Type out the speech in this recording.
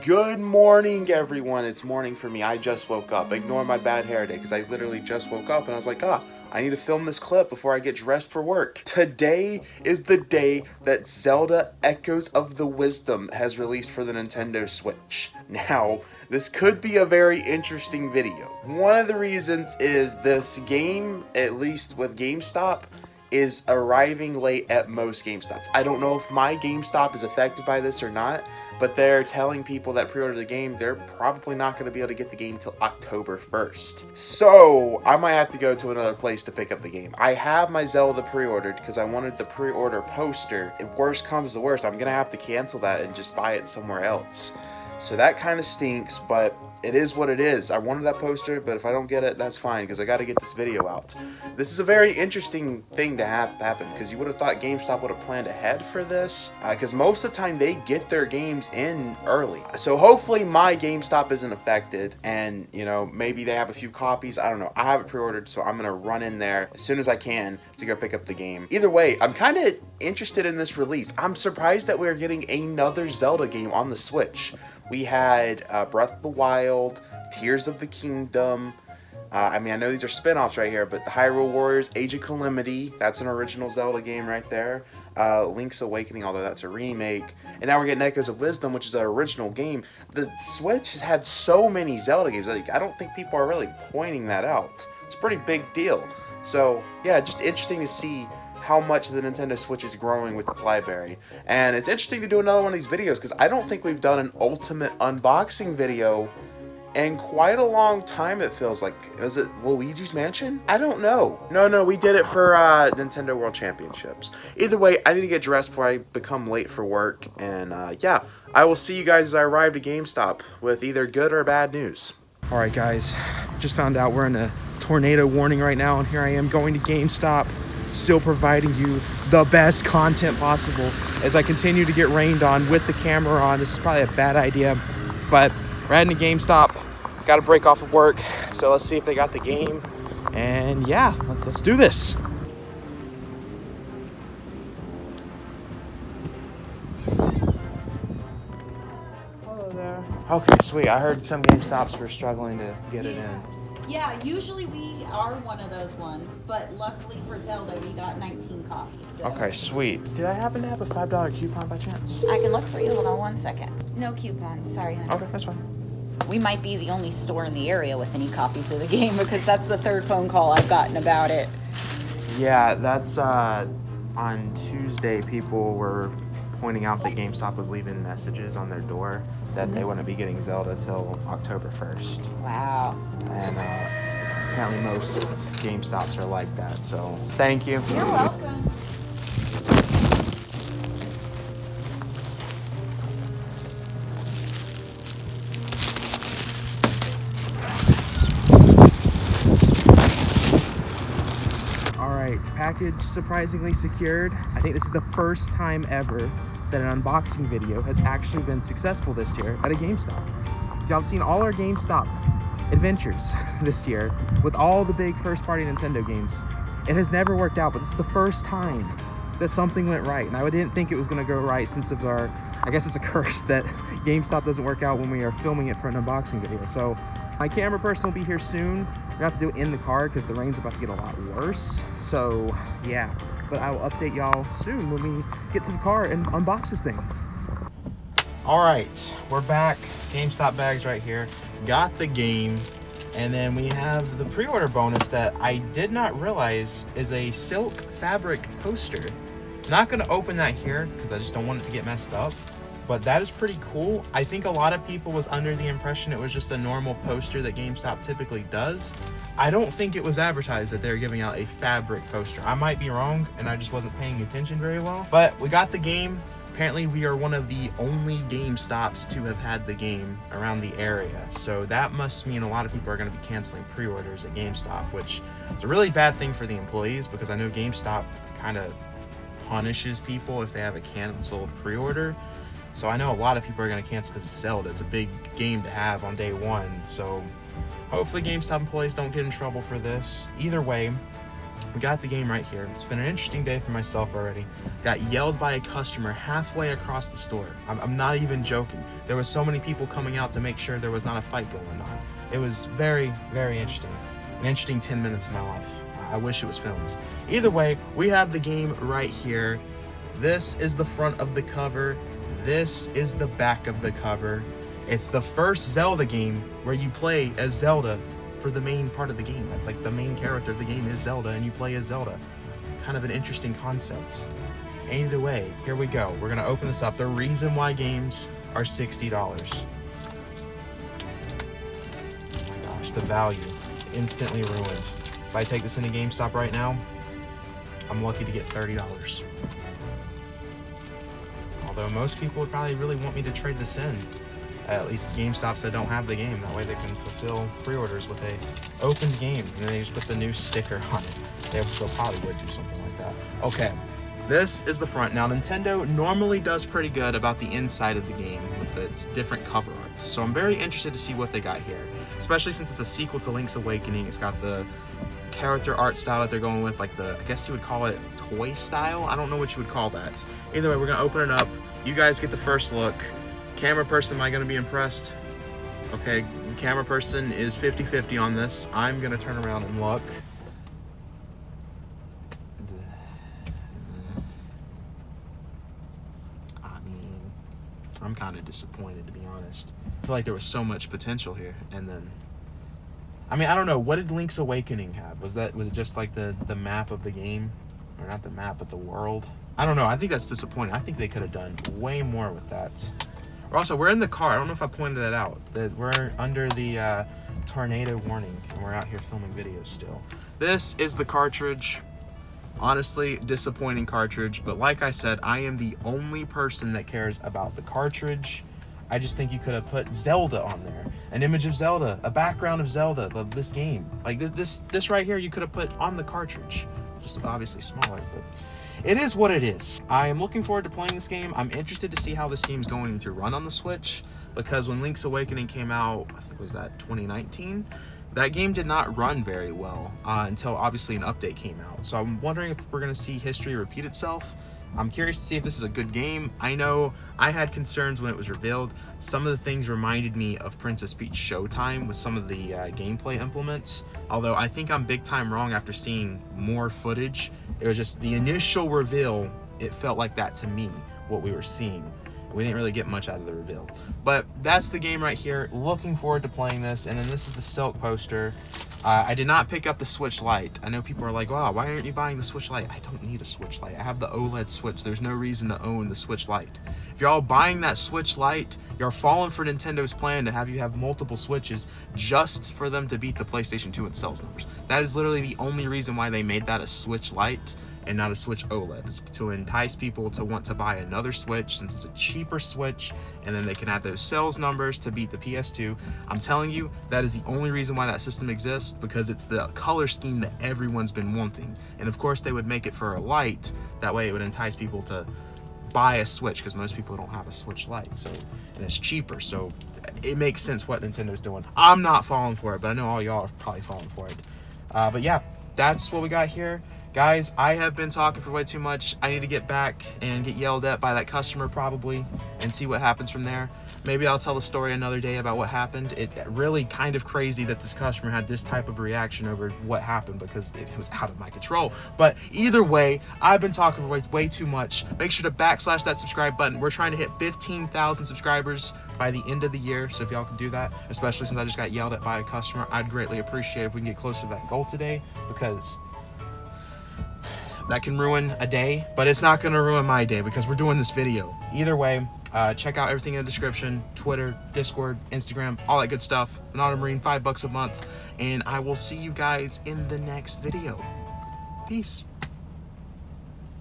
Good morning, everyone. It's morning for me. I just woke up. Ignore my bad hair day because I literally just woke up and I was like, I need to film this clip before I get dressed for work. Today is the day that Zelda Echoes of the Wisdom has released for the Nintendo Switch. Now, this could be a very interesting video. One of the reasons is this game, at least with GameStop, is arriving late at most GameStops. I don't know if my GameStop is affected by this or not, but they're telling people that pre-order the game, they're probably not going to be able to get the game till October 1st. So I might have to go to another place to pick up the game. I have my Zelda pre-ordered because I wanted the pre-order poster. If worst comes to worst, I'm going to have to cancel that and just buy it somewhere else. So that kind of stinks, but it is what it is. I wanted that poster, but if I don't get it, that's fine, because I got to get this video out. This is a very interesting thing to happen, because you would have thought GameStop would have planned ahead for this, because most of the time they get their games in early. So hopefully my GameStop isn't affected, and, you know, maybe they have a few copies. I don't know. I have it pre-ordered, so I'm going to run in there as soon as I can to go pick up the game. Either way, I'm kind of interested in this release. I'm surprised that we're getting another Zelda game on the Switch. We had Breath of the Wild, Tears of the Kingdom. I mean, I know these are spin-offs right here, but the Hyrule Warriors, Age of Calamity, that's an original Zelda game right there. Link's Awakening, although that's a remake. And now we're getting Echoes of Wisdom, which is an original game. The Switch has had so many Zelda games. Like, I don't think people are really pointing that out. It's a pretty big deal. So, yeah, just interesting to see how much the Nintendo Switch is growing with its library. And it's interesting to do another one of these videos because I don't think we've done an ultimate unboxing video in quite a long time, it feels like. Is it Luigi's Mansion? I don't know. No, we did it for Nintendo World Championships. Either way, I need to get dressed before I become late for work. And yeah, I will see you guys as I arrive to GameStop with either good or bad news. Alright guys, just found out we're in a tornado warning right now, and here I am going to GameStop, still providing you the best content possible as I continue to get rained on with the camera on. This is probably a bad idea, but we're heading to GameStop. Got to break off of work, so let's see if they got the game. And yeah, let's do this. Hello there. Okay, sweet. I heard some GameStops were struggling to get it in. Yeah, usually we are one of those ones, but luckily for Zelda, we got 19 copies. So. Okay, sweet. Did I happen to have a $5 coupon by chance? I can look for you. Hold on one second. No coupons. Sorry, honey. Okay, that's fine. We might be the only store in the area with any copies of the game because that's the third phone call I've gotten about it. Yeah, that's on Tuesday, people were pointing out that GameStop was leaving messages on their door that they wouldn't be getting Zelda till October 1st. Wow. And apparently most GameStops are like that, so thank you. You're welcome. Alright, package surprisingly secured. I think this is the first time ever that an unboxing video has actually been successful this year at a GameStop. Y'all have seen all our GameStop adventures this year with all the big first-party Nintendo games. It has never worked out, but this is the first time that something went right. And I didn't think it was going to go right since of our, I guess it's a curse that GameStop doesn't work out when we are filming it for an unboxing video. So my camera person will be here soon. We're gonna have to do it in the car because the rain's about to get a lot worse. So yeah, but I will update y'all soon when we get to the car and unbox this thing. All right, we're back. GameStop bags right here. Got the game, and then we have the pre-order bonus that I did not realize is a silk fabric poster. Not gonna open that here because I just don't want it to get messed up. But that is pretty cool. I think a lot of people was under the impression it was just a normal poster that GameStop typically does. I don't think it was advertised that they were giving out a fabric poster. I might be wrong, and I just wasn't paying attention very well. But we got the game. Apparently, we are one of the only GameStops to have had the game around the area. So that must mean a lot of people are going to be canceling pre-orders at GameStop, which is a really bad thing for the employees because I know GameStop kind of punishes people if they have a canceled pre-order. So I know a lot of people are going to cancel because it's Zelda. It's a big game to have on day one. So hopefully GameStop employees don't get in trouble for this. Either way, We got the game right here. It's been an interesting day for myself already. Got yelled by a customer halfway across the store. I'm not even joking. There was so many people coming out to make sure there was not a fight going on. It was very, very interesting. An interesting 10 minutes of my life. I wish it was filmed. Either way, we have the game right here. This is the front of the cover. This is the back of the cover. It's the first Zelda game where you play as Zelda for the main part of the game. Like the main character of the game is Zelda and you play as Zelda. Kind of an interesting concept. Either way, here we go. We're gonna open this up. The reason why games are $60. Oh my gosh, the value instantly ruined. If I take this into GameStop right now, I'm lucky to get $30. Although most people would probably really want me to trade this in. At least GameStops that don't have the game. That way they can fulfill pre-orders with a opened game. And then they just put the new sticker on it. They still probably would do something like that. Okay, this is the front. Now, Nintendo normally does pretty good about the inside of the game with its different cover arts. So I'm very interested to see what they got here. Especially since it's a sequel to Link's Awakening. It's got the character art style that they're going with, like the, I guess you would call it toy style? I don't know what you would call that. Either way, we're gonna open it up. You guys get the first look. Camera person, am I gonna be impressed? Okay, the camera person is 50-50 on this. I'm gonna turn around and look. I mean, I'm kind of disappointed, to be honest. I feel like there was so much potential here, and then, I mean, I don't know. What did Link's Awakening have? Was it just like the map of the game? Or not the map, but the world? I don't know. I think that's disappointing. I think they could have done way more with that. Also, we're in the car. I don't know if I pointed that out. That we're under the tornado warning, and we're out here filming videos still. This is the cartridge. Honestly, disappointing cartridge. But like I said, I am the only person that cares about the cartridge. I just think you could have put Zelda on there. An image of Zelda, a background of Zelda, of this game. Like this right here, you could have put on the cartridge. Just obviously smaller, but it is what it is. I am looking forward to playing this game. I'm interested to see how this game's going to run on the Switch, because when Link's Awakening came out, I think it was that 2019, that game did not run very well until obviously an update came out. So I'm wondering if we're gonna see history repeat itself. I'm curious to see if this is a good game. I know I had concerns when it was revealed. Some of the things reminded me of Princess Peach Showtime with some of the gameplay implements. Although I think I'm big time wrong after seeing more footage. It was just the initial reveal, it felt like that to me, what we were seeing. We didn't really get much out of the reveal. But that's the game right here. Looking forward to playing this. And then this is the Silk poster. I did not pick up the Switch Lite. I know people are like, wow, why aren't you buying the Switch Lite? I don't need a Switch Lite. I have the OLED Switch. There's no reason to own the Switch Lite. If you're all buying that Switch Lite, you're falling for Nintendo's plan to have you have multiple Switches just for them to beat the PlayStation 2 in sales numbers. That is literally the only reason why they made that a Switch Lite and not a Switch OLED. It's to entice people to want to buy another Switch since it's a cheaper Switch, and then they can add those sales numbers to beat the PS2. I'm telling you, that is the only reason why that system exists, because it's the color scheme that everyone's been wanting. And of course they would make it for a Lite, that way it would entice people to buy a Switch, because most people don't have a Switch Lite, so, and it's cheaper, so it makes sense what Nintendo's doing. I'm not falling for it, but I know all y'all are probably falling for it. But yeah, that's what we got here. Guys, I have been talking for way too much. I need to get back and get yelled at by that customer probably and see what happens from there. Maybe I'll tell the story another day about what happened. It really kind of crazy that this customer had this type of reaction over what happened, because it was out of my control. But either way, I've been talking for way too much. Make sure to backslash that subscribe button. We're trying to hit 15,000 subscribers by the end of the year. So if y'all can do that, especially since I just got yelled at by a customer, I'd greatly appreciate it if we can get closer to that goal today, because that can ruin a day, but it's not gonna ruin my day because we're doing this video. Either way, check out everything in the description: Twitter, Discord, Instagram, all that good stuff. MonadoMarine, $5 a month, and I will see you guys in the next video. Peace.